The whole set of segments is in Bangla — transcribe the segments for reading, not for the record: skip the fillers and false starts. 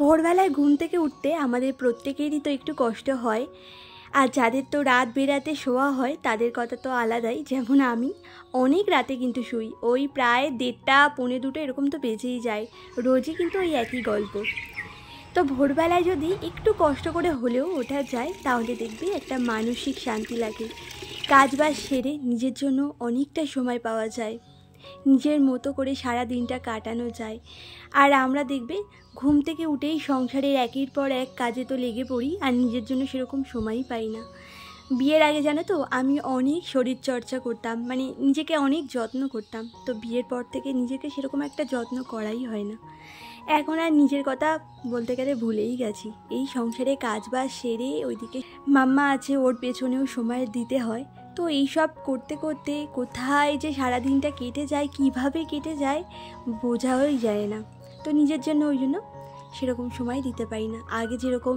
ভোরবেলায় ঘুম থেকে উঠতে আমাদের প্রত্যেকেরই তো একটু কষ্ট হয়, আর যাদের তো রাত বেরাতে শোয়া হয় তাদের কথা তো আলাদাই। যেমন আমি অনেক রাতে কিন্তু শুই, ওই প্রায় 1:30 পৌনে 2 এরকম তো বেজেই যায়, রোজই কিন্তু ওই একই গল্প। তো ভোরবেলায় যদি একটু কষ্ট করে হলেও ওঠা যায় তাহলে দেখবি একটা মানসিক শান্তি লাগে, কাজবাজ সেরে নিজের জন্য অনেকটা সময় পাওয়া যায়, নিজের মতো করে সারা দিনটা কাটানো যায়। আর আমরা দেখবে ঘুম থেকে উঠেই সংসারের একের পর এক কাজে তো লেগে পড়ি, আর নিজের জন্য সেরকম সময়ই পাই না। বিয়ের আগে জানো তো আমি অনেক শরীরচর্চা করতাম, মানে নিজেকে অনেক যত্ন করতাম। তো বিয়ের পর থেকে নিজেকে সেরকম একটা যত্ন করাই হয় না। এখন আর নিজের কথা বলতে গেলে ভুলেই গেছি। এই সংসারে কাজবাজ সেরে ওইদিকে মাম্মা আছে, ওর পেছনেও সময় দিতে হয়। তো এইসব করতে করতে কোথায় যে সারাদিনটা কেটে যায়, কিভাবে কেটে যায় বোঝাই যায় না। তো নিজের জন্য ওই জন্য সেরকম সময় দিতে পারি না। আগে যেরকম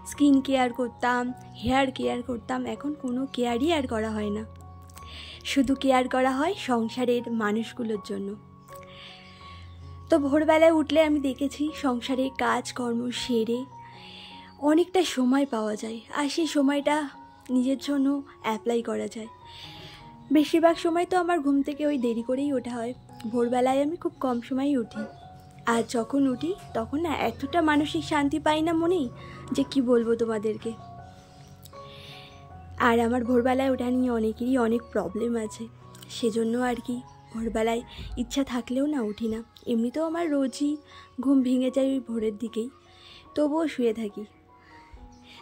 স্কিন কেয়ার করতাম, হেয়ার কেয়ার করতাম, এখন কোনো কেয়ারই আর করা হয় না। শুধু কেয়ার করা হয় সংসারের মানুষগুলোর জন্য। তো ভোরবেলায় উঠলে আমি দেখেছি সংসারে কাজকর্ম সেরে অনেকটা সময় পাওয়া যায়, আর সেই সময়টা নিজের জন্য অ্যাপ্লাই করা যায়। বেশিরভাগ সময় তো আমার ঘুম থেকে ওই দেরি করেই ওঠা হয়। ভোরবেলায় আমি খুব কম সময়ই উঠি, আর যখন উঠি তখন না এতটা মানসিক শান্তি পাই না মনেই, যে কি বলবো তোমাদেরকে। আর আমার ভোরবেলায় ওঠা নিয়ে অনেকেরই অনেক প্রবলেম আছে, সেজন্য আর কি ভোরবেলায় ইচ্ছা থাকলেও না উঠি না। এমনিতেও আমার রোজই ঘুম ভেঙে যায় ওই ভোরের দিকেই, তবুও শুয়ে থাকি।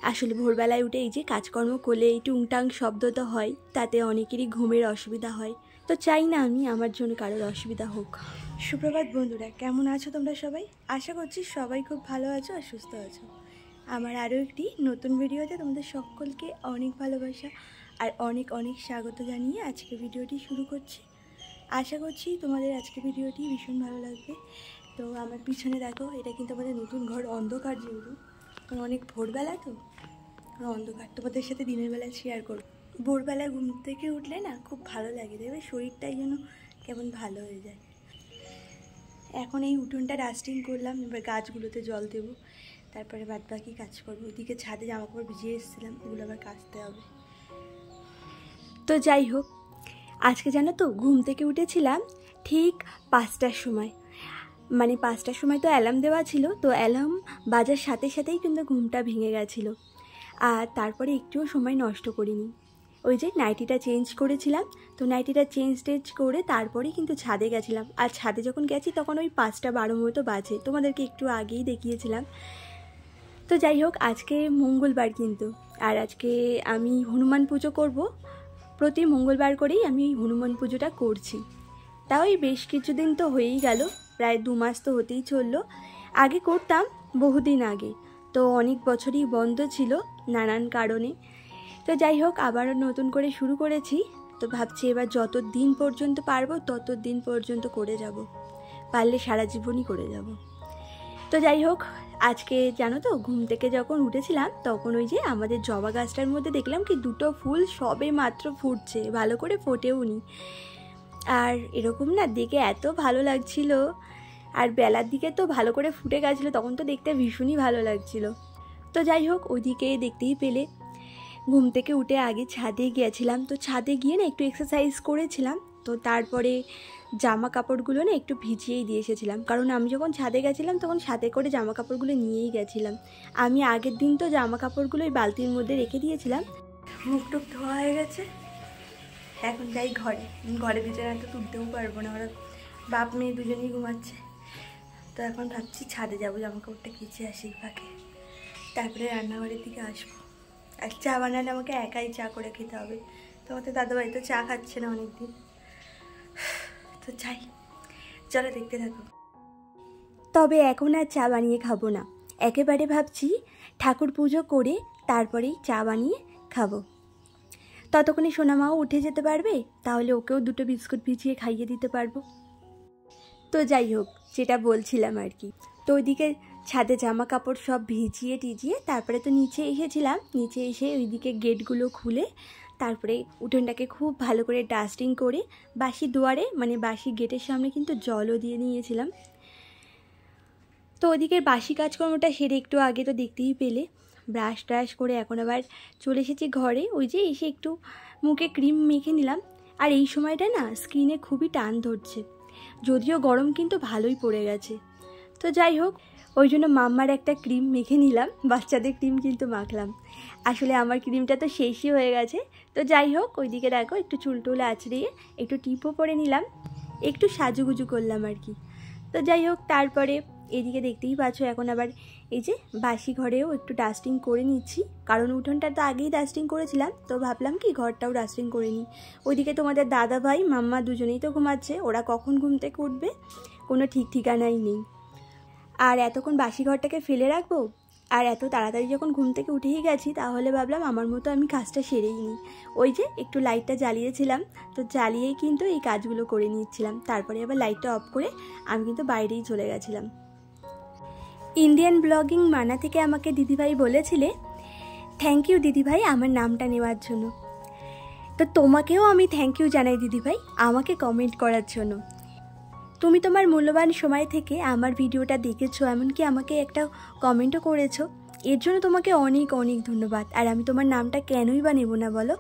আসলে ভোরবেলায় উঠে এই যে কাজকর্ম করলে এই টুংটাং শব্দ তো হয়, তাতে অনেকেরই ঘুমের অসুবিধা হয়। তো চাই না আমি আমার জন্য কারোর অসুবিধা হোক। সুপ্রভাত বন্ধুরা, কেমন আছো তোমরা সবাই? আশা করছি সবাই খুব ভালো আছো আর সুস্থ আছো। আমার আরও একটি নতুন ভিডিওতে তোমাদের সকলকে অনেক ভালোবাসা আর অনেক অনেক স্বাগত জানিয়ে আজকে ভিডিওটি শুরু করছি। আশা করছি তোমাদের আজকে ভিডিওটি ভীষণ ভালো লাগবে। তো আমার পিছনে দেখো, এটা কিন্তু আমাদের নতুন ঘর, অন্ধকার যেহেতু, অনেক ভোরবেলা তো অন্ধকার, তোমাদের সাথে দিনের বেলায় শেয়ার করব। ভোরবেলা ঘুম থেকে উঠলে না খুব ভালো লাগে, দেখবে শরীরটাই যেন কেমন ভালো হয়ে যায়। এখন এই উঠোনটা ডাস্টিং করলাম, এবার গাছগুলোতে জল দেবো, তারপরে বাদবাকি কাজ করবো। ওইদিকে ছাদে জামাকাপড় ভিজিয়ে এসেছিলাম, এগুলো আবার কাচতে হবে। তো যাই হোক, আজকে জানো তো ঘুম থেকে উঠেছিলাম ঠিক 5টার সময়, মানে 5টার সময় তো অ্যালার্ম দেওয়া ছিল, তো অ্যালার্ম বাজার সাথে সাথেই কিন্তু ঘুমটা ভেঙে গেছিলো। আর তারপরে একটুও সময় নষ্ট করিনি, ওই যে নাইটিটা চেঞ্জ করেছিলাম, তো নাইটিটা চেঞ্জ করে তারপরেই কিন্তু ছাদে গেছিলাম। আর ছাদে যখন গেছি তখন ওই 5:12 মতো বাজে, তোমাদেরকে একটু আগেই দেখিয়েছিলাম। তো যাই হোক, আজকে মঙ্গলবার কিন্তু, আর আজকে আমি হনুমান পুজো করব। প্রতি মঙ্গলবার করেই আমি হনুমান পুজোটা করছি। তাও এই বেশ কিছুদিন তো হয়েই গেল, প্রায় 2 মাস তো হতেই চললো। আগে করতাম বহুদিন আগে, তো অনেক বছরই বন্ধ ছিল নানান কারণে। তো যাই হোক, আবারও নতুন করে শুরু করেছি। তো ভাবছি এবার যত দিন পর্যন্ত পারবো তত দিন পর্যন্ত করে যাব, পারলে সারা জীবনই করে যাব। তো যাই হোক, আজকে জানো তো ঘুম থেকে যখন উঠেছিলাম তখন ওই যে আমাদের জবা গাছটার মধ্যে দেখলাম কি 2টো ফুল সবে মাত্র ফুটছে, ভালো করে ফোটেও নি। আর এরকম না দেখে এত ভালো লাগছিল, আর বেলার দিকে তো ভালো করে ফুটে গেছিলো, তখন তো দেখতে ভীষণই ভালো লাগছিল। তো যাই হোক, ওইদিকে দেখতেই পেলে ঘুম থেকে উঠে আগে ছাদে গিয়েছিলাম। তো ছাদে গিয়ে না একটু এক্সারসাইজ করেছিলাম, তো তারপরে জামা কাপড়গুলো না একটু ভিজিয়েই দিয়ে এসেছিলাম, কারণ আমি যখন ছাদে গেছিলাম তখন সাথে করে জামা কাপড়গুলো নিয়েই গেছিলাম। আমি আগের দিন তো জামা কাপড়গুলো ওই বালতির মধ্যে রেখে দিয়েছিলাম। মুখ টুক ধোয়া হয়ে গেছে, এখন যাই ঘরে বিছানা তো তুলতেও পারবো না, ওরা বাপ মেয়ে দুজনেই ঘুমাচ্ছে। তো এখন ভাবছি ছাদে যাবো, জামা কাপড়টা কেচে আসি ফাঁকে, তারপরে রান্নাঘরের দিকে আসবো। আর চা বানালে আমাকে একাই চা করে খেতে হবে, তো আমাদের দাদাভাই তো চা খাচ্ছে না অনেকদিন। তো চাই, চলো দেখতে থাকো। তবে এখন আর চা বানিয়ে খাবো না, একেবারে ভাবছি ঠাকুর পুজো করে তারপরেই চা বানিয়ে খাবো। ততক্ষণে সোনামাও উঠে যেতে পারবে, তাহলে ওকেও 2টো বিস্কুট ভিজিয়ে খাইয়ে দিতে পারবো। তো যাই হোক, যেটা বলছিলাম আর কি, তো ওইদিকে ছাদে জামা কাপড় সব ভিজিয়ে টিজিয়ে তারপরে তো নিচে এসেছিলাম। নিচে এসে ওইদিকে গেটগুলো খুলে তারপরে উঠোনটাকে খুব ভালো করে ডাস্টিং করে বাসি দুয়ারে, মানে বাসি গেটের সামনে কিন্তু জলও দিয়ে নিয়েছিলাম। তো ওদিকের বাসি কাজকর্মটা সেরে একটু আগে তো দেখতেই পেলে, ব্রাশ ট্রাশ করে এখন আবার চলে এসেছি ঘরে। ওই যে এসে একটু মুখে ক্রিম মেখে নিলাম। আর এই সময়টা না স্কিনে খুবই টান ধরছে, যদিও গরম কিন্তু ভালোই পড়ে গেছে। তো যাই হোক, ওই জন্য মাম্মার একটা ক্রিম মেখে নিলাম, বাচ্চাদের ক্রিম কিন্তু মাখলাম। আসলে আমার ক্রিমটা তো শেষই হয়ে গেছে। তো যাই হোক, ওইদিকে দেখো একটু চুল টুল আঁচড়িয়ে একটু টিপও পরে নিলাম, একটু সাজুগুজু করলাম আর কি। তো যাই হোক, তারপরে এদিকে দেখতেই পাচ্ছ এখন আবার এই যে বাসি ঘরেও একটু ডাস্টিং করে নিচ্ছি, কারণ উঠোনটা তো আগেই ডাস্টিং করেছিলাম, তো ভাবলাম কি ঘরটাও ডাস্টিং করে নিই। ওইদিকে তোমাদের দাদা ভাই মাম্মা দুজনেই তো ঘুমাচ্ছে, ওরা কখন ঘুম থেকে উঠবে কোনো ঠিক ঠিকানাই নেই। আর এতক্ষণ বাসি ঘরটাকে ফেলে রাখবো, আর এত তাড়াতাড়ি যখন ঘুম থেকে উঠেই গেছি, তাহলে ভাবলাম আমার মতো আমি কাজটা সেরেই নিই। ওই যে একটু লাইটটা জ্বালিয়েছিলাম, তো জ্বালিয়েই কিন্তু এই কাজগুলো করে নিচ্ছিলাম। তারপরে আবার লাইটটা অফ করে আমি কিন্তু বাইরেই চলে গেছিলাম। ইন্ডিয়ান ব্লগিং মানা থেকে আমাকে দিদিভাই বলেছিলে, থ্যাংক ইউ দিদিভাই আমার নামটা নেওয়ার জন্য। তো তোমাকেও আমি থ্যাংক ইউ জানাই দিদিভাই আমাকে কমেন্ট করার জন্য। তুমি তোমার মূল্যবান সময় থেকে আমার ভিডিওটা দেখেছো, এমনকি আমাকে একটা কমেন্টও করেছো, এর জন্য তোমাকে অনেক অনেক ধন্যবাদ। আর আমি তোমার নামটা কেনই বা নেব না বলো?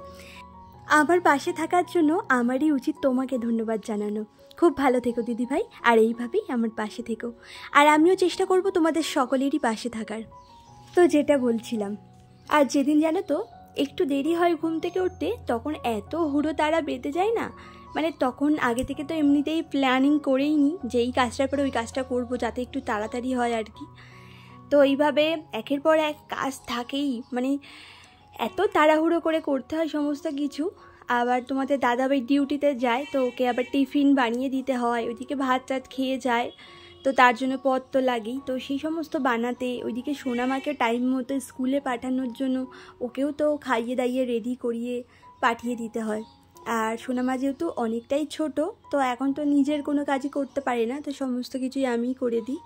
আমার পাশে থাকার জন্য আমারই উচিত তোমাকে ধন্যবাদ জানানো। খুব ভালো থেকো দিদিভাই, আর এইভাবেই আমার পাশে থেকো। আর আমিও চেষ্টা করব তোমাদের সকলেরই পাশে থাকার। তো যেটা বলছিলাম, আর যেদিন জানো তো একটু দেরি হয় ঘুম থেকে উঠতে, তখন এত হুড়ো তারা বেঁধে যায় না, মানে তখন আগে থেকে তো এমনিতেই প্ল্যানিং করেই নিই যে এই কাজটার পরে ওই কাজটা করব, যাতে একটু তাড়াতাড়ি হয় আর কি। তো এইভাবে একের পর এক কাজ থাকেই, মানে এত তাড়াহুড়ো করে করতে হয় সমস্ত কিছু। আবার তোমাদের দাদাভাই ডিউটিতে যায়, তো ওকে আবার টিফিন বানিয়ে দিতে হয়, ওইদিকে ভাত টাত খেয়ে যায়, তো তার জন্য পথ তো লাগেই। তো সেই সমস্ত বানাতে, ওইদিকে সোনামাকে টাইম মতো স্কুলে পাঠানোর জন্য ওকেও তো খাইয়ে দাইয়ে রেডি করিয়ে পাঠিয়ে দিতে হয়। আর সোনামা যেহেতু অনেকটাই ছোট, তো এখন তো নিজের কোনো কাজই করতে পারে না, তো সমস্ত কিছুই আমিই করে দিই।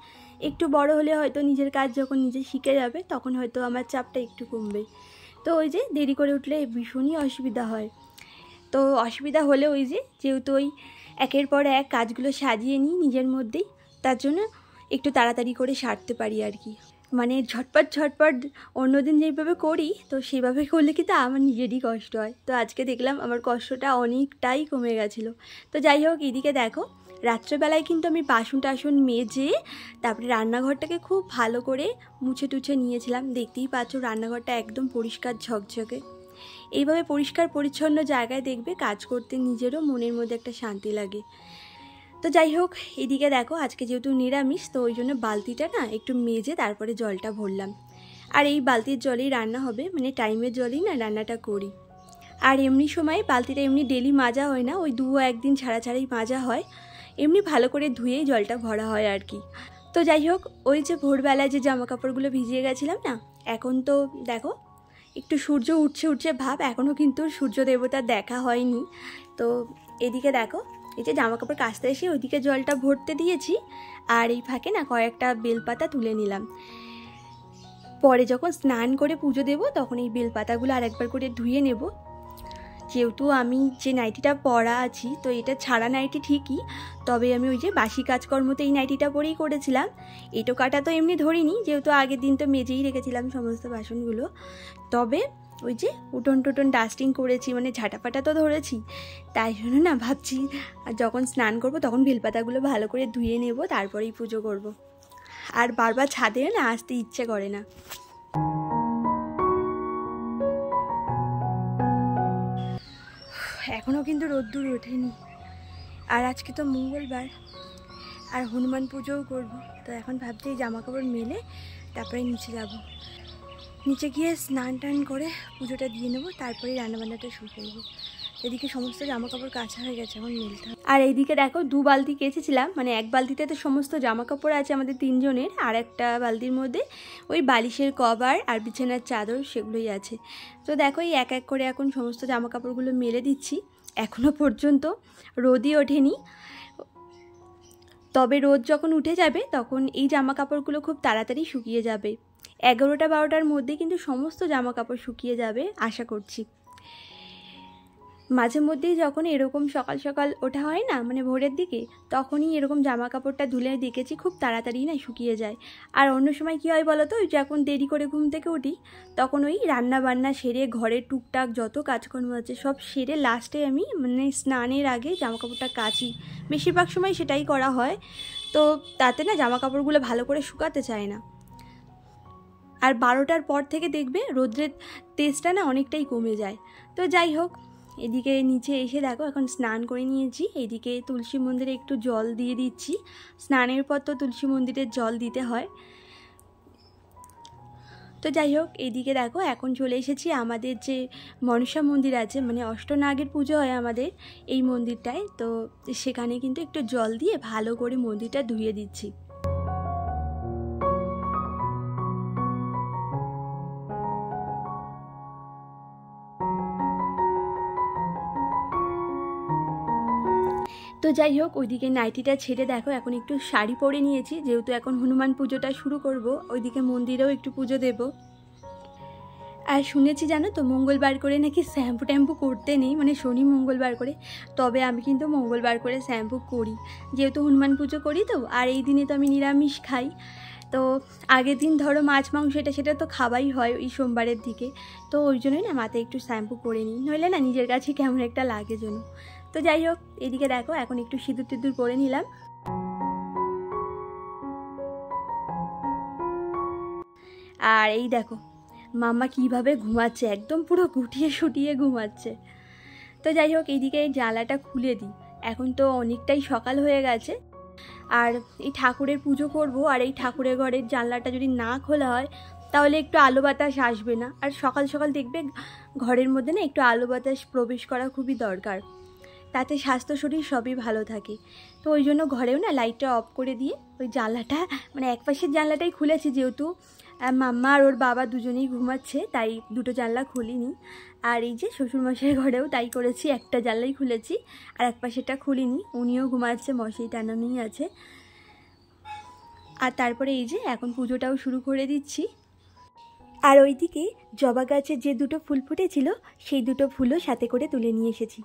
একটু বড় হলে হয়তো নিজের কাজ যখন নিজে শিখে যাবে, তখন হয়তো আমার চাপটা একটু কমবে। তো ওই যে দেরি করে উঠলে ভীষণই অসুবিধা হয়। তো অসুবিধা হলে ওই যে যেহেতু ওই একের পর এক কাজগুলো সাজিয়ে নিই নিজের মধ্যেই, তার জন্য একটু তাড়াতাড়ি করে সারতে পারি আর কি। মানে ঝটপট ঝটপট অন্যদিন যেভাবে করি, তো সেভাবে করলে কিন্তু আমার নিজেরই কষ্ট হয়। তো আজকে দেখলাম আমার কষ্টটা অনেকটাই কমে গেছিলো। তো যাই হোক, এদিকে দেখো রাত্রেবেলায় কিন্তু আমি বাসন টাসন মেজে তারপরে রান্নাঘরটাকে খুব ভালো করে মুছে টুছে নিয়েছিলাম। দেখতেই পাচ্ছ রান্নাঘরটা একদম পরিষ্কার ঝকঝকে। এইভাবে পরিষ্কার পরিচ্ছন্ন জায়গায় দেখবে কাজ করতে নিজেরও মনের মধ্যে একটা শান্তি লাগে। তো যাই হোক, এদিকে দেখো আজকে যেহেতু নিরামিষ, তো ওই জন্য বালতিটা না একটু মেজে তারপরে জলটা ভরলাম। আর এই বালতির জলেই রান্না হবে, মানে টাইমের জলেই না রান্নাটা করি। আর এমনি সময় বালতিটা এমনি ডেলি মাজা হয় না, ওই একদিন ছাড়া ছাড়াই মাজা হয়, এমনি ভালো করে ধুয়েই জলটা ভরা হয় আর কি। তো যাই হোক, ওই যে ভোরবেলায় যে জামা কাপড়গুলো ভিজিয়ে গেছিলাম না, এখন তো দেখো একটু সূর্য উঠছে উঠছে ভাব, এখনও কিন্তু সূর্য দেবতার দেখা হয়নি। তো এদিকে দেখো এই যে জামা কাপড় কাচতে এসে ওইদিকে জলটা ভরতে দিয়েছি, আর এই ফাঁকে না কয়েকটা বেলপাতা তুলে নিলাম। পরে যখন স্নান করে পুজো দেব, তখন এই বেলপাতাগুলো আর একবার করে ধুয়ে নেব। যেহেতু আমি যে নাইটিটা পরা আছি, তো এটা ছাড়া নাইটি ঠিকই, তবে আমি ওই যে বাসি কাজকর্মতে এই নাইটিটা পরেই করেছিলাম। এটো কাটা তো এমনি ধরিনি, যেহেতু আগের দিন তো মেজেই রেখেছিলাম সমস্ত বাসনগুলো। তবে ওই যে উঠোন টুটন ডাস্টিং করেছি, মানে ঝাঁটাফাটা তো ধরেছি, তাই জন্য না ভাবছি যখন স্নান করব তখন বেলপাতাগুলো ভালো করে ধুয়ে নেব, তারপরেই পুজো করব। আর বারবার ছাদে না আসতে ইচ্ছে করে না। এখনও কিন্তু রোদ্দুর ওঠেনি, আর আজকে তো মঙ্গলবার, আর হনুমান পুজোও করব। তো এখন ভাবছি এই জামা কাপড় মেলে তারপরে নিচে যাব, নিচে গিয়ে স্নান টান করে পুজোটা দিয়ে নেবো, তারপরেই রান্নাবান্নাটা শুরু করবো। এদিকে সমস্ত জামা কাপড় কাচা হয়ে গেছে, এখন মেলতে হবে। আর এইদিকে দেখো 2 বালতি কেচেছিলাম, মানে এক বালতিতে তো সমস্ত জামা কাপড় আছে আমাদের 3 জনের, আর একটা বালতির মধ্যে ওই বালিশের কভার আর বিছানার চাদর সেগুলোই আছে। তো দেখো এই এক এক করে এখন সমস্ত জামা কাপড়গুলো মেলে দিচ্ছি। এখনও পর্যন্ত রোদই ওঠেনি, তবে রোদ যখন উঠে যাবে তখন এই জামা কাপড়গুলো খুব তাড়াতাড়ি শুকিয়ে যাবে। 11টা 12টার মধ্যে কিন্তু সমস্ত জামা কাপড় শুকিয়ে যাবে আশা করছি। মাঝে মধ্যেই যখন এরকম সকাল সকাল ওঠা হয় না, মানে ভোরের দিকে, তখনই এরকম জামা কাপড়টা ধুলে দেখেছি খুব তাড়াতাড়ি না শুকিয়ে যায়। আর অন্য সময় কী হয় বলো তো, ওই যখন দেরি করে ঘুম থেকে উঠি তখন ওই রান্না বান্না সেরে ঘরের টুকটাক যত কাজকর্ম আছে সব সেরে লাস্টে আমি মানে স্নানের আগে জামা কাপড়টা কাচি। বেশিরভাগ সময় সেটাই করা হয়, তো তাতে না জামা কাপড়গুলো ভালো করে শুকাতে চায় না। আর 12টার পর থেকে দেখবে রোদ্রের তেজটা না অনেকটাই কমে যায়। তো যাই হোক, এদিকে নিচে এসে দেখো এখন স্নান করে নিয়েছি। এদিকে তুলসী মন্দিরে একটু জল দিয়ে দিচ্ছি। স্নানের পর তো তুলসী মন্দিরে জল দিতে হয়। তো যাই হোক, এদিকে দেখো এখন চলে এসেছি আমাদের যে মনসা মন্দির আছে, মানে অষ্টনাগের পুজো হয় আমাদের এই মন্দিরটায়। তো সেখানে কিন্তু একটু জল দিয়ে ভালো করে মন্দিরটা ধুয়ে দিচ্ছি। তো যাই হোক, ওইদিকে নাইটিটা ছেড়ে দেখো এখন একটু শাড়ি পরে নিয়েছি, যেহেতু এখন হনুমান পুজোটা শুরু করব, ওইদিকে মন্দিরেও একটু পুজো দেব। আর শুনেছি জানো তো, মঙ্গলবার করে নাকি শ্যাম্পু ট্যাম্পু করতে নেই, মানে শনি মঙ্গলবার করে। তবে আমি কিন্তু মঙ্গলবার করে শ্যাম্পু করি, যেহেতু হনুমান পুজো করি তো। আর এই দিনে তো আমি নিরামিষ খাই, তো আগের দিন ধরো মাছ মাংস সেটা তো খাওয়াই হয় ওই সোমবারের দিকে। তো ওই জন্যই না মাথায় একটু শ্যাম্পু করে নিই, নইলে না নিজের কাছে কেমন একটা লাগে যেন। তো যাই হোক, এদিকে দেখো এখন একটু সিঁদুর টিঁদুর করে নিলাম। আর এই দেখো মাম্মা কিভাবে ঘুমাচ্ছে, একদম পুরো গুটিয়ে শুটিয়ে ঘুমাচ্ছে। তো যাই হোক, এইদিকে এই জানলাটা খুলে দিই, এখন তো অনেকটাই সকাল হয়ে গেছে। আর এই ঠাকুরের পুজো করব, আর এই ঠাকুরের ঘরের জানলাটা যদি না খোলা হয় তাহলে একটু আলো বাতাস আসবে না। আর সকাল সকাল দেখবে ঘরের মধ্যে না একটু আলো বাতাস প্রবেশ করা খুবই দরকার, তাতে স্বাস্থ্য শরীর সবই ভালো থাকে। তো ওই জন্য ঘরেও না লাইটটা অফ করে দিয়ে ওই জানলাটা, মানে এক পাশের জানলাটাই খুলেছি, যেহেতু মাম্মা আর ওর বাবা দুজনেই ঘুমাচ্ছে, তাই দুটো জানলা খুলিনি। আর এই যে শ্বশুরমশাইয়ের ঘরেও তাই করেছি, একটা জানলাই খুলেছি আর এক পাশেরটা খুলিনি, উনিও ঘুমাচ্ছে, মশাই টানানোই আছে। আর তারপরে এই যে এখন পুজোটাও শুরু করে দিচ্ছি। আর ওইদিকে জবা গাছের যে দুটো ফুল ফুটেছিল সেই দুটো ফুলও সাথে করে তুলে নিয়ে এসেছি।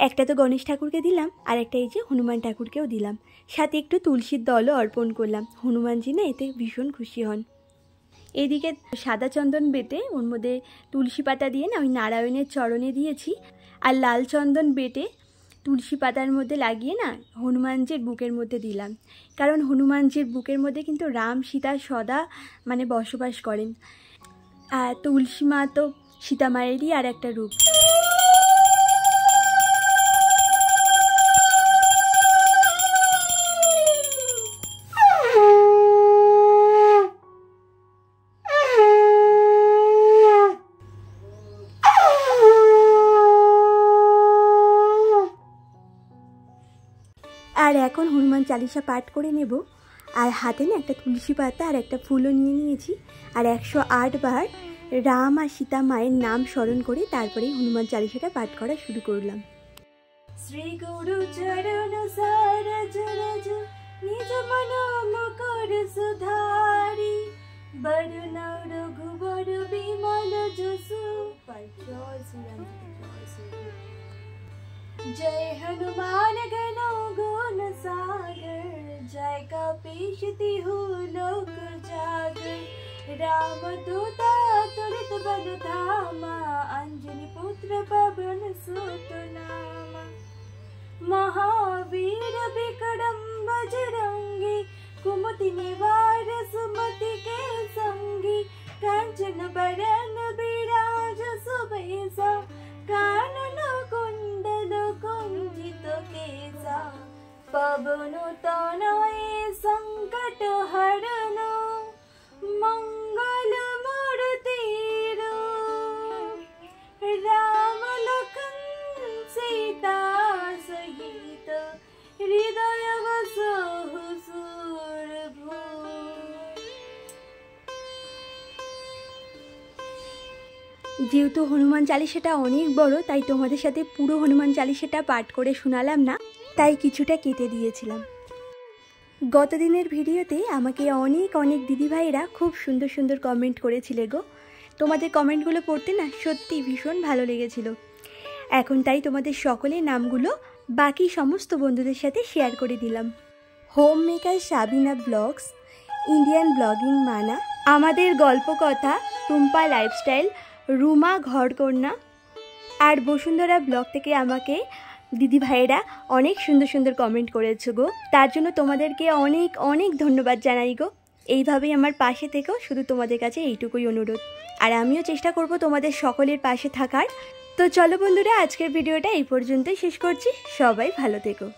একটা তো গণেশ ঠাকুরকে দিলাম, আর একটা এই যে হনুমান ঠাকুরকেও দিলাম, সাথে একটু তুলসীর দলও অর্পণ করলাম। হনুমানজি না এতে ভীষণ খুশি হন। এদিকে সাদা চন্দন বেটে ওর মধ্যে তুলসী পাতা দিয়ে না ওই নারায়ণের চরণে দিয়েছি, আর লাল চন্দন বেটে তুলসী পাতার মধ্যে লাগিয়ে না হনুমানজির বুকের মধ্যে দিলাম। কারণ হনুমানজির বুকের মধ্যে কিন্তু রাম সীতা সদা মানে বসবাস করেন। আর তুলসী মা তো সীতা মায়েরই আর একটা রূপ। আর এখন হনুমান চালিসা পাঠ করে নেব। আর হাতে না একটা তুলসী পাতা আর একটা ফুলও নিয়ে নিয়েছি, আর 108 বার রাম আর সীতা মায়ের নাম স্মরণ করে তারপরেই হনুমান চালিসাটা পাঠ করা শুরু করলাম। শ্রী গুরু চরণ সরজ রজ নিজ মন মুকুর সুধারি বরুণ রঘুবর বিমল যশু जय हनुमान गण गुण सागर जय कपीश तिहु लोक जागर राम दूता तुलित बल धामा अंजनी पुत्र पवन सुत नामा महावीर विक्रम बजरंगी कुमति निवार सुमति के संगी कंचन बरन विराज सुबेसा कानन कुंडल कुंजित केसा पवन तनय संकट हरण मंगल मूर्ति राम लखन सीता सहित हृदय बसहु सुरभूप। যেহেতু হনুমান চালিসাটা অনেক বড়, তাই তোমাদের সাথে পুরো হনুমান চালিসাটা পাঠ করে শোনালাম না, তাই কিছুটা কেটে দিয়েছিলাম। গত দিনের ভিডিওতে আমাকে অনেক অনেক দিদিভাইরা খুব সুন্দর সুন্দর কমেন্ট করেছিলে গো। তোমাদের কমেন্টগুলো পড়তে না সত্যি ভীষণ ভালো লেগেছিল। এখন তাই তোমাদের সকলের নামগুলো বাকি সমস্ত বন্ধুদের সাথে শেয়ার করে দিলাম। Home maker Sabina blogs, Indian blogging Mana, আমাদের গল্প কথা, টুম্পা লাইফস্টাইল, রুমা ঘরকন্যা আর বসুন্ধরা ব্লগ থেকে আমাকে দিদি ভাইয়েরা অনেক সুন্দর সুন্দর কমেন্ট করেছো গো। তার জন্য তোমাদেরকে অনেক অনেক ধন্যবাদ জানাই গো। এইভাবেই আমার পাশে থেকো, শুধু তোমাদের কাছে এইটুকুই অনুরোধ। আর আমিও চেষ্টা করব তোমাদের সকলের পাশে থাকার। তো চলো বন্ধুরা, আজকের ভিডিওটা এই পর্যন্তই শেষ করছি। সবাই ভালো থেকো।